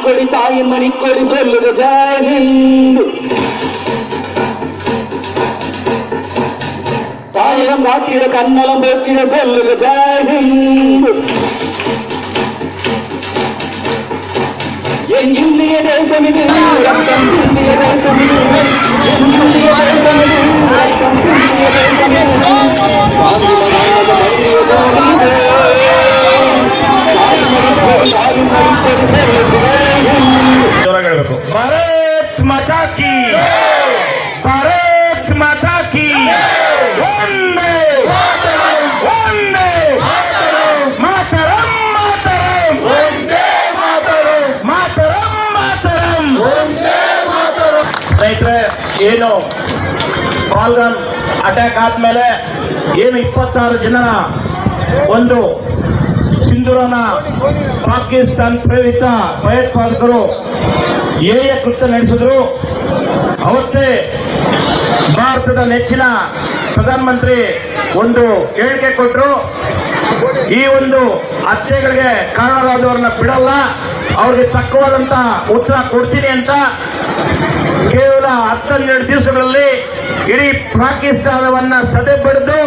மணிக்கொடி தாயின் மணிக்கொடி சொல்லுக ஜெய் ஹிந்த். தாயகம் காத்திட கண்ணலம் போக்கிட சொல்லுக ஜெய் ஹிந்த். என் இந்திய தேசம் இது ரத்தம் சிந்திய தேசம் இது. என் இந்திய தேசம் இது ரத்தம் சிந்திய தேசம் இது. ಭಾರತ್ ಮಾತಾ ಕಿ, ಭಾರತ್ ಮಾತಾ ಕಿ, ವಂದೇ ವಂದೇ ಮಾತರಂ ಮಾತರಂ, ಮಾತರಂ ಮಾತರಂ. ಸ್ನೇಹಿತರೆ, ಏನು ಪಾಲ್ಗನ್ ಅಟ್ಯಾಕ್ ಆದ್ಮೇಲೆ ಏನು 26 ಜನರ ಒಂದು ಸಿಂಧೂರನ ಪಾಕಿಸ್ತಾನ ಪ್ರೇರಿತ ಭಯೋತ್ಪಾದಕರು ಏಯ ಕೃತ್ಯ ನಡೆಸಿದ್ರು. ಅವತ್ತೇ ಭಾರತದ ನೆಚ್ಚಿನ ಪ್ರಧಾನಮಂತ್ರಿ ಒಂದು ಹೇಳಿಕೆ ಕೊಟ್ಟರು, ಈ ಒಂದು ಹತ್ಯೆಗಳಿಗೆ ಕಾರಣರಾದವರನ್ನ ಬಿಡಲ್ಲ, ಅವ್ರಿಗೆ ತಕ್ಕವಾದಂತ ಉತ್ತರ ಕೊಡ್ತೀನಿ ಅಂತ. ಕೇವಲ 12 ದಿವಸಗಳಲ್ಲಿ ಇಡೀ ಪಾಕಿಸ್ತಾನವನ್ನ ಸದೆ ಬಡಿದು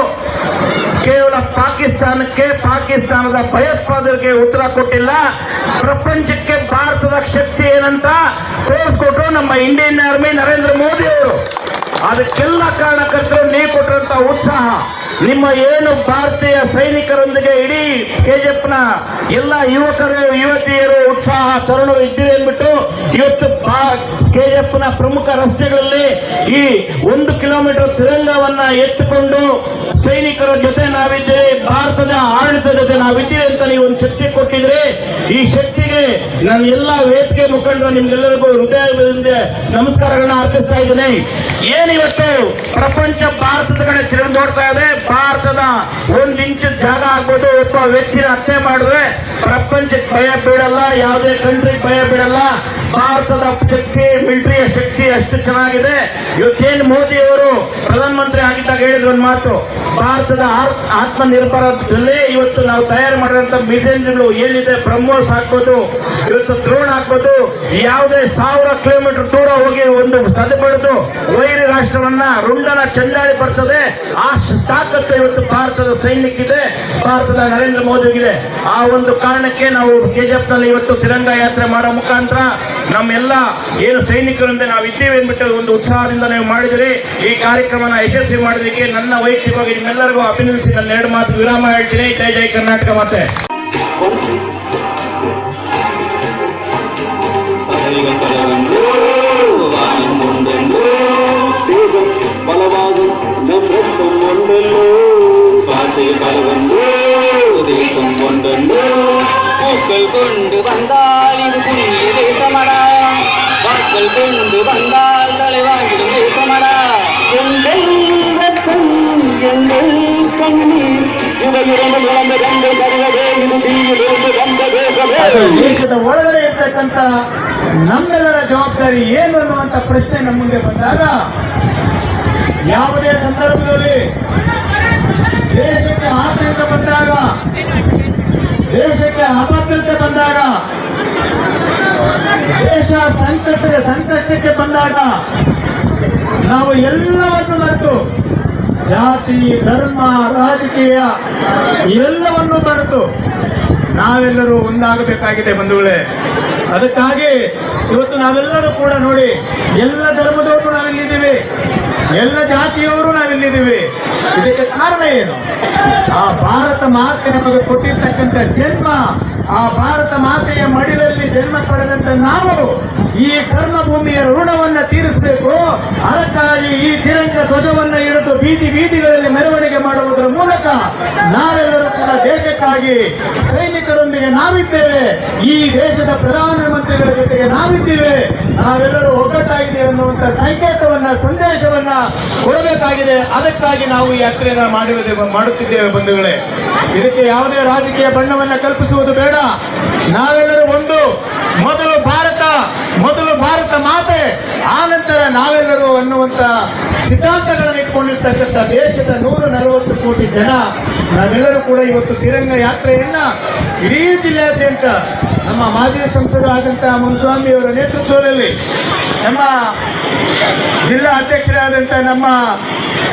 ಕೇವಲ ಪಾಕಿಸ್ತಾನಕ್ಕೆ, ಪಾಕಿಸ್ತಾನದ ಭಯೋತ್ಪಾದಕರಿಗೆ ಉತ್ತರ ಕೊಟ್ಟಿಲ್ಲ, ಪ್ರಪಂಚಕ್ಕೆ ಭಾರತದ ಶಕ್ತಿ ಏನಂತ ತೋರಿಸ್ಕೊಟ್ರು ನಮ್ಮ ಇಂಡಿಯನ್ ಆರ್ಮಿ ನರೇಂದ್ರ ಮೋದಿ ಅವರು. ಅದಕ್ಕೆಲ್ಲ ಕಾರಣಕರ್ತರು ನೀವು ಕೊಟ್ಟಿರುವಂತ ಉತ್ಸಾಹ, ನಿಮ್ಮ ಏನು ಭಾರತೀಯ ಸೈನಿಕರೊಂದಿಗೆ ಇಡೀ ಕೆಜಿಎಫ್ನ ಎಲ್ಲ ಯುವಕರು ಯುವತಿಯರು ಉತ್ಸಾಹ ತರುಣರು ಇದ್ದೀರಿ ಅಂದ್ಬಿಟ್ಟು ಇವತ್ತು ಕೆಜಿಎಫ್ನ ಪ್ರಮುಖ ರಸ್ತೆಗಳಲ್ಲಿ ಈ 1 ಕಿಲೋಮೀಟರ್ ತಿರಂಗವನ್ನ ಎತ್ತುಕೊಂಡು ಸೈನಿಕರ ಜೊತೆ ನಾವಿದ್ದೇವೆ, ಭಾರತದ ಆಡಳಿತದ ಜೊತೆ ನಾವಿದ್ದೀವಿ ಅಂತ ನೀವು ಒಂದು ಶಕ್ತಿ ಕೊಟ್ಟಿದ್ರೆ, ಈ ಶಕ್ತಿಗೆ ನಾನು ಎಲ್ಲ ವೇದಿಕೆ ಮುಖಂಡರು ನಿಮ್ಗೆಲ್ಲರಿಗೂ ಹೃದಯದಿಂದ ನಮಸ್ಕಾರಗಳನ್ನ ಅರ್ಪಿಸ್ತಾ ಇದ್ದೇನೆ. ಏನಿವತ್ತು ಪ್ರಪಂಚ ಭಾರತದ ಕಡೆ ತಿರುಗಿ ನೋಡ್ತಾ ಇದೆ. ಭಾರತದ 1 ಇಂಚು ಜಾಗ ಆಗ್ಬೋದು, ಒಬ್ಬ ವ್ಯಕ್ತಿನ ಹತ್ಯೆ ಮಾಡಿದ್ರೆ ಪ್ರಪಂಚಕ್ಕೆ ಭಯ ಬೀಳಲ್ಲ, ಯಾವುದೇ ಕಂಟ್ರಿಗೆ ಭಯ ಬೀಳಲ್ಲ. ಭಾರತದ ಶಕ್ತಿ, ಮಿಲಿಟರಿಯ ಶಕ್ತಿ ಅಷ್ಟು ಚೆನ್ನಾಗಿದೆ. ಇವತ್ತೇನು ಮೋದಿ ಅವರು ಪ್ರಧಾನಮಂತ್ರಿ ಆಗಿದ್ದಾಗ ಹೇಳಿದ್ರು ಒಂದು ಮಾತು, ಭಾರತದ ಆತ್ಮನಿರ್ಭರದಲ್ಲಿ ಇವತ್ತು ನಾವು ತಯಾರು ಮಾಡಿರುವಂತ ಮಿಸೈಲ್ಗಳು ಏನಿದೆ, ಬ್ರಹ್ಮೋಸ್ ಹಾಕ್ಬೋದು, ಇವತ್ತು ಡ್ರೋನ್ ಹಾಕ್ಬೋದು, ಯಾವುದೇ 1000 ಕಿಲೋಮೀಟರ್ ದೂರ ಹೋಗಿ ಒಂದು ಸದೆಬಡಿದು ವೈರಿ ರಾಷ್ಟ್ರವನ್ನ ರುಂಡನ ಚಂಡಾಳಿ ಬರ್ತದೆ. ಆ ತಾಕತ್ತು ಇವತ್ತು ಭಾರತದ ಸೈನ್ಯಕ್ಕಿದೆ, ಭಾರತದ ನರೇಂದ್ರ ಮೋದಿಗಿದೆ. ಆ ಒಂದು ಕಾರಣಕ್ಕೆ ನಾವು ಕೆಜಿಎಫ್ ನಲ್ಲಿ ಇವತ್ತು ತಿರಂಗ ಯಾತ್ರೆ ಮಾಡೋ ಮುಖಾಂತರ ನಮ್ಮೆಲ್ಲ ಏನು ಸೈನಿಕರಿಂದ ನಾವು ಇದ್ದೀವಿ ಅಂದ್ಬಿಟ್ಟು ಒಂದು ಉತ್ಸಾಹದಿಂದ ನೀವು ಮಾಡಿದಿರಿ. ಈ ಕಾರ್ಯಕ್ರಮನ ಯಶಸ್ವಿ ಮಾಡೋದಕ್ಕೆ ನನ್ನ ವೈಯಕ್ತಿಕವಾಗಿ ನಿಮ್ಮೆಲ್ಲರಿಗೂ ಅಭಿನಂದಿಸಿ ನನ್ನ 2 ಮಾತು ವಿರಾಮ ಹೇಳ್ತೀನಿ. ಜೈ ಜೈ ಕರ್ನಾಟಕ ಮಾತೆ. ಬಲವಾகும் நம் ரத்தம் ஒன்றல்லோ, பாசை பலவன்றோ, தேசம் ஒன்றல்லோ. பூக்கள் கொண்டு வந்தால் இது புண்ணிய தேசமடா, வாக்கள் கொண்டு வந்தால் தலைவாங்கிடும் தேசமடா. எங்கள் ரத்தம் எங்கள் கண்ணீர் இவையிரண்டு இழந்த கண்டு கருவதே இது தீயிலிருந்து வந்த தேசமே. ದೇಶದ ಒಳಗಡೆ ಇರ್ತಕ್ಕಂಥ ನಮ್ಮೆಲ್ಲರ ಜವಾಬ್ದಾರಿ ಏನು ಅನ್ನುವಂಥ ಪ್ರಶ್ನೆ ನಮ್ಮ ಮುಂದೆ ಬಂದಾಗ, ಯಾವುದೇ ಸಂದರ್ಭದಲ್ಲಿ ದೇಶಕ್ಕೆ ಆತಂಕ ಬಂದಾಗ, ದೇಶಕ್ಕೆ ಅಭದ್ರತೆ ಬಂದಾಗ, ದೇಶ ಸಂಕಷ್ಟಕ್ಕೆ ಬಂದಾಗ ನಾವು ಎಲ್ಲವನ್ನು ಮರೆತು, ಜಾತಿ, ಧರ್ಮ, ರಾಜಕೀಯ ಇವೆಲ್ಲವನ್ನು ಮರೆತು ನಾವೆಲ್ಲರೂ ಒಂದಾಗಬೇಕಾಗಿದೆ ಬಂಧುಗಳೇ. ಅದಕ್ಕಾಗಿ ಇವತ್ತು ನಾವೆಲ್ಲರೂ ಕೂಡ ನೋಡಿ, ಎಲ್ಲ ಧರ್ಮದವರು ನಾವಿಲ್ಲಿದ್ದೀವಿ, ಎಲ್ಲ ಜಾತಿಯವರು ನಾವಿಲ್ಲಿದ್ದೀವಿ. ಇದಕ್ಕೆ ಕಾರಣ ಏನು? ಆ ಭಾರತ ಮಾತೆ ನಮಗೆ ಕೊಟ್ಟಿರ್ತಕ್ಕಂಥ ಜನ್ಮ, ಆ ಭಾರತ ಮಾತೆಯ ಮಡಿಲಲ್ಲಿ ಜನ್ಮ ಪಡೆದಂತ ನಾವು ಈ ಕರ್ಮಭೂಮಿಯ ಋಣವನ್ನ ತೀರಿಸಬೇಕು. ಅದಕ್ಕಾಗಿ ಈ ತಿರಂಗ ಧ್ವಜವನ್ನ ಹಿಡಿದು ಬೀದಿಗಳಲ್ಲಿ ಮೆರವಣಿಗೆ ಮಾಡುವುದರ ಮೂಲಕ ನಾವೆಲ್ಲರೂ ಕೂಡ ದೇಶಕ್ಕಾಗಿ ಸೈನಿಕರೊಂದಿಗೆ ನಾವಿದ್ದೇವೆ, ಈ ದೇಶದ ಪ್ರಧಾನಮಂತ್ರಿಗಳ ಜೊತೆಗೆ ನಾವಿದ್ದೇವೆ, ನಾವೆಲ್ಲರೂ ಒಗ್ಗಟ್ಟಾಗಿದೆ ಅನ್ನುವಂಥ ಸಂಕೇತವನ್ನ, ಸಂದೇಶವನ್ನ ಕೊಡಬೇಕಾಗಿದೆ. ಅದಕ್ಕಾಗಿ ನಾವು ಈ ಯಾತ್ರೆಯನ್ನು ಮಾಡುತ್ತಿದ್ದೇವೆ ಬಂಧುಗಳೇ. ಇದಕ್ಕೆ ಯಾವುದೇ ರಾಜಕೀಯ ಬಣ್ಣವನ್ನ ಕಲ್ಪಿಸುವುದು ಬೇಡ. ನಾವೆಲ್ಲರೂ ಒಂದು, ಮೊದಲು ಭಾರತ ಮಾತೆ, ಆನಂತರ ನಾವೆಲ್ಲರೂ ಅನ್ನುವಂತ ಸಿದ್ಧಾಂತಗಳನ್ನು ಇಟ್ಕೊಂಡಿರ್ತಕ್ಕಂಥ ದೇಶದ 140 ಕೋಟಿ ಜನ ನಾವೆಲ್ಲರೂ ಕೂಡ ಇವತ್ತು ತಿರಂಗ ಯಾತ್ರೆಯನ್ನ ಇಡೀ ಜಿಲ್ಲೆಯಾದ್ಯಂತ ನಮ್ಮ ಮಾಜಿ ಸಂಸದರಾದಂತಹ ಮುನ್ಸ್ವಾಮಿ ಅವರ ನೇತೃತ್ವದಲ್ಲಿ, ನಮ್ಮ ಜಿಲ್ಲಾ ಅಧ್ಯಕ್ಷರಾದಂಥ ನಮ್ಮ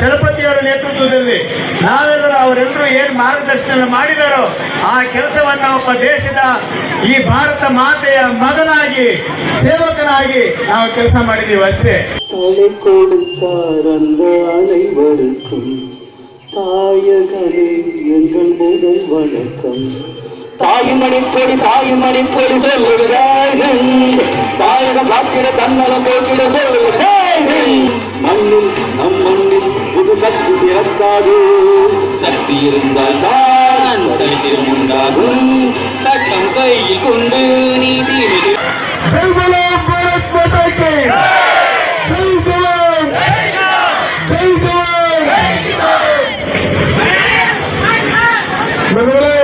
ಚಲಪತಿಯವರ ನೇತೃತ್ವದಲ್ಲಿ ನಾವೆಲ್ಲರೂ ಅವರೆಲ್ಲರೂ ಏನು ಮಾರ್ಗದರ್ಶನ ಮಾಡಿದಾರೋ ಆ ಕೆಲಸವನ್ನ ಒಬ್ಬ ದೇಶದ ಈ ಭಾರತ ಮಾತೆಯ ಮಗನಾಗಿ, ಸೇವಕನಾಗಿ ನಾವು ಕೆಲಸ ಮಾಡಿದ್ದೀವಿ ಅಷ್ಟೇ. தலை கொடுத்தாரந்த அனைவருக்கும் தாயகனே எங்கள் முதல் வணக்கம். தாய்மணி கொடி சொல்லுகிறார்கள், தாயகம் காத்திட தன்னலம் போக்கிட சொல்லுகிறார்கள். மண்ணில் நம் மண்ணில் புது சக்தி பிறக்காது, சக்தி இருந்தால் தான் சரித்திரம் உண்டாகும். சட்டம் கையில் கொண்டு நீதி ಜೈ ಬೋಲೋ ಭಾರತ್ ಮಾತಾ ಕಿ ಜೈ ಜವಾನ್, ಜೈ ಜವಾನ್. ಬಂಧುಗಳೇ,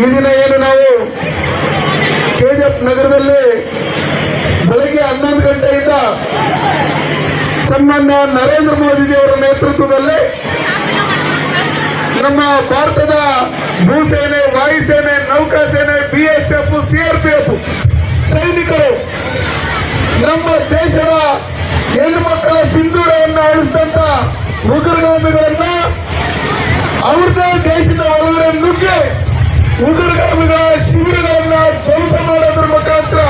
ಈ ದಿನ ಏನು ನಾವು ಕೆಜಿಎಫ್ ನಗರದಲ್ಲಿ ಬೆಳಗ್ಗೆ 11 ಗಂಟೆಯಿಂದ ಸನ್ಮಾನ್ಯ ನರೇಂದ್ರ ಮೋದಿಜಿಯವರ ನೇತೃತ್ವದಲ್ಲಿ ನಮ್ಮ ಭಾರತದ ಭೂಸೇನೆ, ವಾಯುಸೇನೆ, ನೌಕಾಸೇನೆ, BSF, CRPF ಸೈನಿಕರು ನಮ್ಮ ದೇಶದ ಹೆಣ್ಣು ಮಕ್ಕಳ ಸಿಂಧೂರವನ್ನು ಅಳಿಸಿದಂತ ಉಗ್ರಗಾಮಿಗಳನ್ನ ಅವ್ರದೇ ದೇಶದ ಒಳಗಡೆ ನುಗ್ಗಿ ಉಗ್ರಗಾಮಿಗಳ ಶಿಬಿರಗಳನ್ನ ಧ್ವಂಸ ಮಾಡೋದ್ರ ಮುಖಾಂತರ,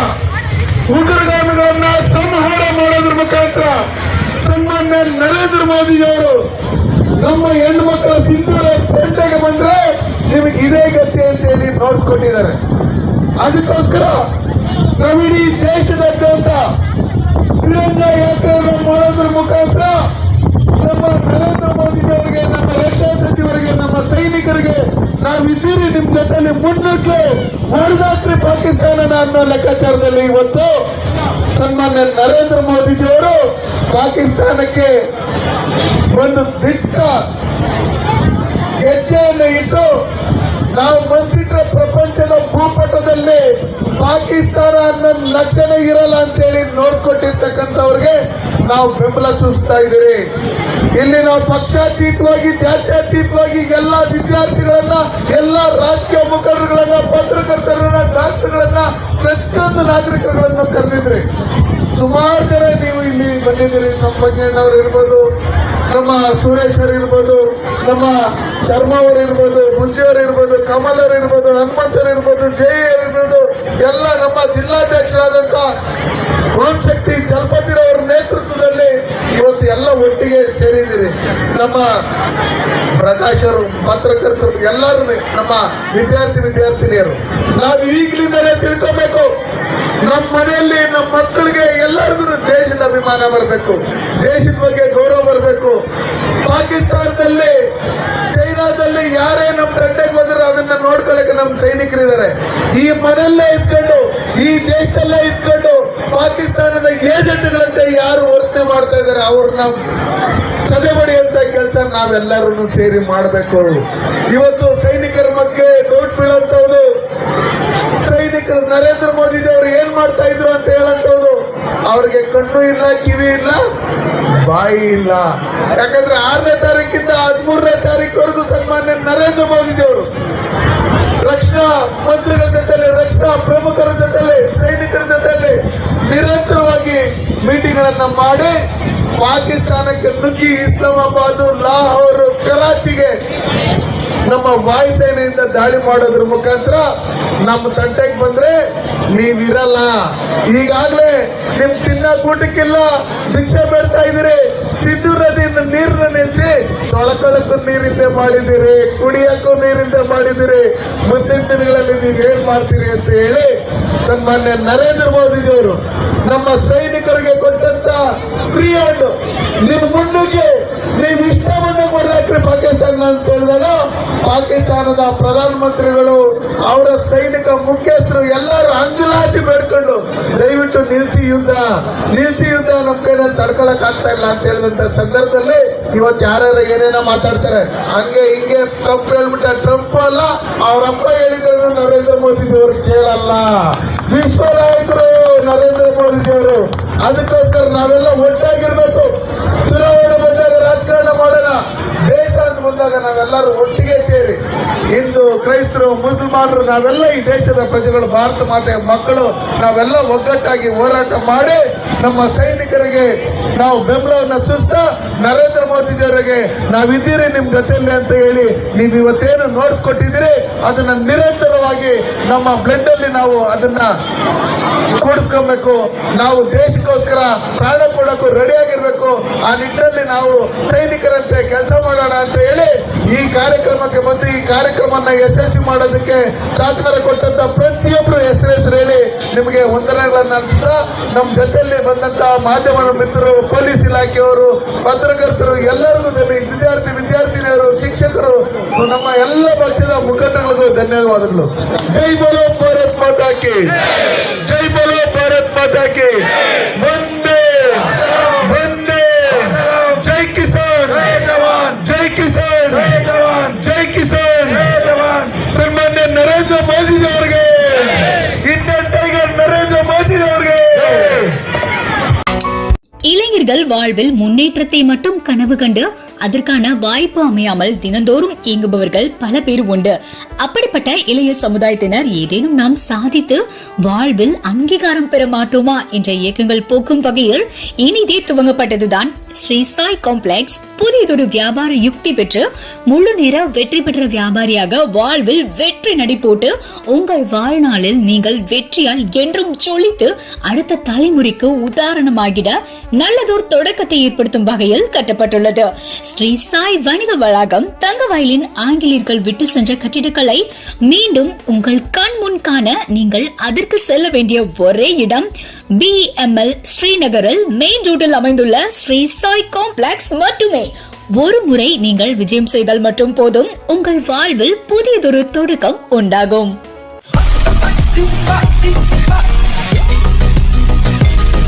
ಉಗ್ರಗಾಮಿಗಳನ್ನ ಸಂಹಾರ ಮಾಡೋದ್ರ ಮುಖಾಂತರ ಸನ್ಮಾನ್ಯ ನರೇಂದ್ರ ಮೋದಿಜಿಯವರು ನಮ್ಮ ಹೆಣ್ಣು ಮಕ್ಕಳ ಸಿಂಧೂರ ಪೇಟೆಗೆ ಬಂದ್ರೆ ನಿಮಗೆ ಇದೇ ಗತಿ ಅಂತ ಹೇಳಿ ನೋಡ್ಸ್ಕೊಟ್ಟಿದ್ದಾರೆ. ಅದಕ್ಕೋಸ್ಕರ ನಾವಿಡೀ ದೇಶದಾದ್ಯಂತ ತಿರಂಗ ಯಾತ್ರೆಯನ್ನು ಮಾಡೋದ್ರ ಮುಖಾಂತರ ನಮ್ಮ ನರೇಂದ್ರ ಮೋದಿಜಿಯವರಿಗೆ, ನಮ್ಮ ರಕ್ಷಣಾ ಸಚಿವರಿಗೆ, ನಮ್ಮ ಸೈನಿಕರಿಗೆ ನಾವಿದ್ದೀರಿ ನಿಮ್ ಜೊತೆಲಿ ಮುನ್ನುಗ್ಗಿ ಹೊರದಾಕ್ರಿ ಪಾಕಿಸ್ತಾನನ ಅನ್ನೋ ಲೆಕ್ಕಾಚಾರದಲ್ಲಿ ಇವತ್ತು ಸನ್ಮಾನ್ಯ ನರೇಂದ್ರ ಮೋದಿಜಿಯವರು ಪಾಕಿಸ್ತಾನಕ್ಕೆ ಒಂದು ದಿಟ್ಟ ಹೆಜ್ಜೆಯನ್ನು ಇಟ್ಟು ನಾವು ಮನ್ಸಿಟ್ರೆ ಪ್ರಪಂಚದ ಭೂಪಟದಲ್ಲಿ ಪಾಕಿಸ್ತಾನ ಅನ್ನೋ ಲಕ್ಷಣ ಇರಲ್ಲ ಅಂತೇಳಿ ನೋಡ್ಸ್ಕೊಟ್ಟಿರ್ತಕ್ಕಂಥವ್ರಿಗೆ ನಾವು ಬೆಂಬಲ ಸೂಚಿಸ್ತಾ ಇದ್ದೀರಿ. ಇಲ್ಲಿ ನಾವು ಪಕ್ಷಾತೀತವಾಗಿ, ಜಾತ್ಯತೀತವಾಗಿ ಎಲ್ಲ ವಿದ್ಯಾರ್ಥಿಗಳನ್ನ, ಎಲ್ಲ ರಾಜಕೀಯ ಮುಖಂಡರುಗಳನ್ನ, ಪತ್ರಕರ್ತರನ್ನ, ಡಾಕ್ಟರ್ಗಳನ್ನ, ಪ್ರತಿಯೊಂದು ನಾಗರಿಕಗಳನ್ನು ಕರೆದಿದ್ರಿ. ಸುಮಾರು ಜನ ನೀವು ಇಲ್ಲಿ ಬಂದಿದ್ದೀರಿ. ಸಂಪಂಗಣ್ಣವ್ರು ಇರ್ಬೋದು, ನಮ್ಮ ಸುರೇಶ್ ಅವರು ಇರ್ಬೋದು, ನಮ್ಮ ಶರ್ಮಾ ಅವರು ಇರ್ಬೋದು, ಮುಂಜಿಯವರು ಇರ್ಬೋದು, ಕಮಲ್ ಅವರು ಇರ್ಬೋದು, ಹನುಮಂತರು ಇರ್ಬೋದು, ಜೈ ಇರ್ಬೋದು, ಎಲ್ಲ ನಮ್ಮ ಜಿಲ್ಲಾಧ್ಯಕ್ಷರಾದಂಥ ಓಂಶಕ್ತಿ ಚಲಪತಿರವರ ನೇತೃತ್ವದಲ್ಲಿ ಇವತ್ತು ಎಲ್ಲ ಒಟ್ಟಿಗೆ ಸೇರಿದ್ದೀರಿ. ನಮ್ಮ ಪ್ರಕಾಶ್ ಅವರು, ಪತ್ರಕರ್ತರು, ಎಲ್ಲರೂ ನಮ್ಮ ವಿದ್ಯಾರ್ಥಿನಿಯರು. ನಾವು ಈಗಲಿಂದಲೇ ತಿಳ್ಕೊಬೇಕು, ನಮ್ಮ ಮನೆಯಲ್ಲಿ ನಮ್ಮ ಮಕ್ಕಳಿಗೆ ಎಲ್ಲರಿಗೂ ದೇಶದ ಅಭಿಮಾನ ಬರಬೇಕು, ದೇಶದ ಬಗ್ಗೆ ಗೌರವ ಬರಬೇಕು. ಪಾಕಿಸ್ತಾನದಲ್ಲಿ, ಚೈನಾದಲ್ಲಿ ಯಾರೇ ನಮ್ಮ ತಂಟೆಗೆ ಬಂದ್ರೆ ಅದನ್ನ ನೋಡ್ಕೊಳ್ಳಕ್ಕೆ ನಮ್ಮ ಸೈನಿಕರಿದ್ದಾರೆ. ಈ ಮನೆಯಲ್ಲೇ ಇದ್ಕೊಂಡು, ಈ ದೇಶದಲ್ಲೇ ಇದ್ಕೊಂಡು ಪಾಕಿಸ್ತಾನದ ಏಜೆಂಟ್ಗಳಂತೆ ಯಾರು ವರ್ತನೆ ಮಾಡ್ತಾ ಇದ್ದಾರೆ ಅವ್ರನ್ನ ಸದೆಬಡಿಯಂತ ಕೆಲಸ ನಾವೆಲ್ಲರೂ ಸೇರಿ ಮಾಡಬೇಕು. ಇವತ್ತು ಸೈನಿಕರ ಬಗ್ಗೆ ನೋಟ್ ಬೀಳಂತವ್ದು, ಸೈನಿಕರು ನರೇಂದ್ರ ಮೋದಿಜಿಯವರು ಏನ್ ಮಾಡ್ತಾ ಇದ್ರು ಅಂತ ಹೇಳಂತವ್ದು, ಅವ್ರಿಗೆ ಕಣ್ಣು ಇಲ್ಲ, ಕಿವಿ ಇಲ್ಲ, ಬಾಯಿ ಇಲ್ಲ. ಯಾಕಂದ್ರೆ 6ನೇ ತಾರೀಕಿಂದ 13ನೇ ತಾರೀಕುವರೆಗೂ ಸನ್ಮಾನ್ಯ ನರೇಂದ್ರ ಮೋದಿಜಿಯವರು ರಕ್ಷಣಾ ಮಂತ್ರಿಗಳ ಜೊತೆಲಿ, ರಕ್ಷಣಾ ಪ್ರಮುಖರ ಜೊತೆಲಿ, ಸೈನಿಕರ ಜೊತೆಲಿ ನಿರಂತರವಾಗಿ ಮೀಟಿಂಗ್ ಗಳನ್ನ ಮಾಡಿ ಪಾಕಿಸ್ತಾನಕ್ಕೆ ನುಗ್ಗಿ ಇಸ್ಲಾಮಾಬಾದ್, ಲಾಹೋರ್, ಕರಾಚಿಗೆ ನಮ್ಮ ವಾಯುಸೇನೆಯಿಂದ ದಾಳಿ ಮಾಡೋದ್ರ ಮುಖಾಂತರ ನಮ್ಮ ತಂಟೆಗೆ ಬಂದ್ರೆ ನೀವಿರಲ್ಲ. ಈಗಾಗಲೇ ನಿಮ್ ತಿನ್ನಕ್ ಊಟಕ್ಕಿಲ್ಲ, ಭಿಕ್ಷೆ ಬೇಡ್ತಾ ಇದ್ದೀರಿ. ಸಿಂಧೂ ನದಿಯಿಂದ ನೀರನ್ನ ನಿಲ್ಲಿಸಿ ತೊಳ್ಕೊಳ್ಳಕ್ಕೂ ನೀರಿಂದೆ ಮಾಡಿದ್ದೀರಿ, ಕುಡಿಯಕ್ಕೂ ನೀರಿಂದೆ ಮಾಡಿದ್ದೀರಿ. ಮುಂದಿನ ದಿನಗಳಲ್ಲಿ ನೀವು ಏನ್ ಮಾಡ್ತೀರಿ ಅಂತ ಹೇಳಿ ಸನ್ಮಾನ್ಯ ನರೇಂದ್ರ ಮೋದಿಜಿಯವರು ನಮ್ಮ ಸೈನಿಕರಿಗೆ ಕೊಟ್ಟಂತ ಫ್ರೀ ಹ್ಯಾಂಡ್, ನೀವು ಮುನ್ನುಗ್ಗಿ ನೀವು ಇಷ್ಟ ಬಂದ ಕೊಡ್ರಾಕ್ರಿ ಪಾಕಿಸ್ತಾನ ಅಂತ ಹೇಳಿದಾಗ ಪಾಕಿಸ್ತಾನದ ಪ್ರಧಾನಮಂತ್ರಿಗಳು, ಅವರ ಸೈನಿಕ ಮುಖ್ಯಸ್ಥರು ಎಲ್ಲರೂ ಅಂಜಲಾಚಿ ಬೇಡ್ಕೊಂಡು ದಯವಿಟ್ಟು ನಿಲ್ಸಿ ಯುದ್ಧ, ನಮ್ಮ ಕೈಯಲ್ಲಿ ತಡ್ಕೊಳಕ್ ಆಗ್ತಾ ಇಲ್ಲ ಅಂತ ಹೇಳಿದಂತ ಸಂದರ್ಭದಲ್ಲಿ ಇವತ್ತು ಯಾರ್ಯಾರು ಏನೇನೋ ಮಾತಾಡ್ತಾರೆ, ಹಂಗೆ ಹಿಂಗೆ ಟ್ರಂಪ್ ಹೇಳ್ಬಿಟ್ಟ. ಟ್ರಂಪ್ ಅಲ್ಲ, ಅವರಪ್ಪ ಹೇಳಿದ್ರು ನರೇಂದ್ರ ಮೋದಿಜಿಯವರು ಕೇಳಲ್ಲ. ವಿಶ್ವ ನಾಯಕರು ನರೇಂದ್ರ ಮೋದಿಜಿಯವರು ಅದಕ್ಕೋಸ್ಕರ ನಾವೆಲ್ಲ ಒಟ್ಟಾಗಿರ್ಬೇಕು. ಚುನಾವಣೆ ಬಂದಾಗ ರಾಜಕಾರಣ ಮಾಡೋಣ, ದೇಶ ಅಂತ ಬಂದಾಗ ನಾವೆಲ್ಲರೂ ಒಟ್ಟಿಗೆ ಸೇರಿ ಹಿಂದೂ, ಕ್ರೈಸ್ತರು, ಮುಸಲ್ಮಾನರು ನಾವೆಲ್ಲ ಈ ದೇಶದ ಪ್ರಜೆಗಳು, ಭಾರತ ಮಾತೆಯ ಮಕ್ಕಳು, ನಾವೆಲ್ಲ ಒಗ್ಗಟ್ಟಾಗಿ ಹೋರಾಟ ಮಾಡಿ ನಮ್ಮ ಸೈನಿಕರಿಗೆ ನಾವು ಬೆಂಬಲವನ್ನು ಸೂಚಿಸ್ತಾ ನರೇಂದ್ರ ಮೋದಿಜಿಯವರಿಗೆ ನಾವಿದ್ದೀರಿ ನಿಮ್ ಜೊತೆಯಲ್ಲಿ ಅಂತ ಹೇಳಿ ನೀವು ಇವತ್ತೇನು ನೋಡಿಸ್ಕೊಟ್ಟಿದ್ದೀರಿ ಅದನ್ನ ನಿರಂತರವಾಗಿ ನಮ್ಮ ಬ್ಲಡ್ ಅಲ್ಲಿ ನಾವು ಅದನ್ನ ಕೂಡಿಸ್ಕೊಬೇಕು. ನಾವು ದೇಶಕ್ಕೋಸ್ಕರ ಪ್ರಾಣ ಕೊಡೋಕ್ಕೂ ರೆಡಿ ಆಗಿರ್ಬೇಕು. ಆ ನಿಟ್ಟಿನಲ್ಲಿ ನಾವು ಸೈನಿಕರಂತೆ ಕೆಲಸ ಮಾಡೋಣ ಅಂತ ಹೇಳಿ ಈ ಕಾರ್ಯಕ್ರಮಕ್ಕೆ ಬಂದು ಈ ಕಾರ್ಯಕ್ರಮನ ಯಶಸ್ವಿ ಮಾಡೋದಕ್ಕೆ ಸಹಕಾರ ಕೊಟ್ಟಂತ ಪ್ರತಿಯೊಬ್ಬರು ಹೆಸರು ಹೇಳಿ ನಿಮಗೆ ವಂದನೆಗಳನ್ನ ನಮ್ಮ ಜೊತೆಯಲ್ಲಿ ಬಂದಂತಹ ಮಾಧ್ಯಮ ಮಿತ್ರರು, ಪೊಲೀಸ್ ಇಲಾಖೆಯವರು, ಪತ್ರಕರ್ತರು ಎಲ್ಲರಿಗೂ ವಿದ್ಯಾರ್ಥಿನಿಯರು, ಶಿಕ್ಷಕರು, ನಮ್ಮ ಎಲ್ಲ ಪಕ್ಷದ ಮುಖಂಡಗಳಿಗೂ ಧನ್ಯವಾದಗಳು. ಜೈ ಬೋಲೋ ಭಾರತ್ ಮಾತಾ ಕಿ, ಜೈ ಬೋಲೋ ಭಾರತ್ ಮಾತಾ ಕಿ, ವಂದೇ ವಂದೇ, ಜೈ ಕಿಸಾನ್, ಜೈ ಕಿಸಾನ್, ಜೈ ಕಿಸಾನ್. ಸನ್ಮಾನ್ಯ ನರೇಂದ್ರ ಮೋದಿ ಅವರಿಗೆ, ಇಂಡಿಯನ್ ಟೈಗರ್ ನರೇಂದ್ರ மோடி அவர்கள். இளைஞர்கள் வாழ்வில் முன்னேற்றத்தை மட்டும் கனவு கண்டு அதற்கான வாய்ப்பு அமையாமல் தினந்தோறும் இயங்குபவர்கள் பல பேர் உண்டு. அப்படிப்பட்ட இளைய சமுதாயத்தினர் ஏதேனும் நாம் சாதித்து வாழ்வில் அங்கீகாரம் பெற மாட்டோமா என்ற இயக்கங்கள் போக்கும் வகையில் இனிதே துவங்கப்பட்டதுதான் ஸ்ரீ சாய் காம்ப்ளெக்ஸ். புதியதொரு வியாபார யுக்தி பெற்று முழு நேர வெற்றி பெற்ற வியாபாரியாக வாழ்வில் வெற்றி நடை போட்டு உங்கள் வாழ்நாளில் நீங்கள் வெற்றியால் என்றும் ஜொலித்து அடுத்த தலைமுறைக்கு உதாரணமாகிட நல்லதோர் தொடக்கத்தை ஏற்படுத்தும் வகையில் கட்டப்பட்டுள்ளது. ஸ்ரீ சாய் வணிக வளாகம் தங்கவயலின் ஆங்கிலேயர்கள் விட்டு சென்ற கட்டிடக்கலை மீண்டும் உங்கள் கண் முன் காண நீங்கள் அதற்கு செல்ல வேண்டிய ஒரே இடம் BML ஸ்ரீநகரில் மெயின் ரோட்டில் அமைந்துள்ள ஸ்ரீ சாய் காம்ப்ளெக்ஸ் மட்டுமே. ஒரு முறை நீங்கள் விஜயம் செய்தால் மட்டும் போதும், உங்கள் வாழ்வில் புதியதொரு தொடக்கம் உண்டாகும்.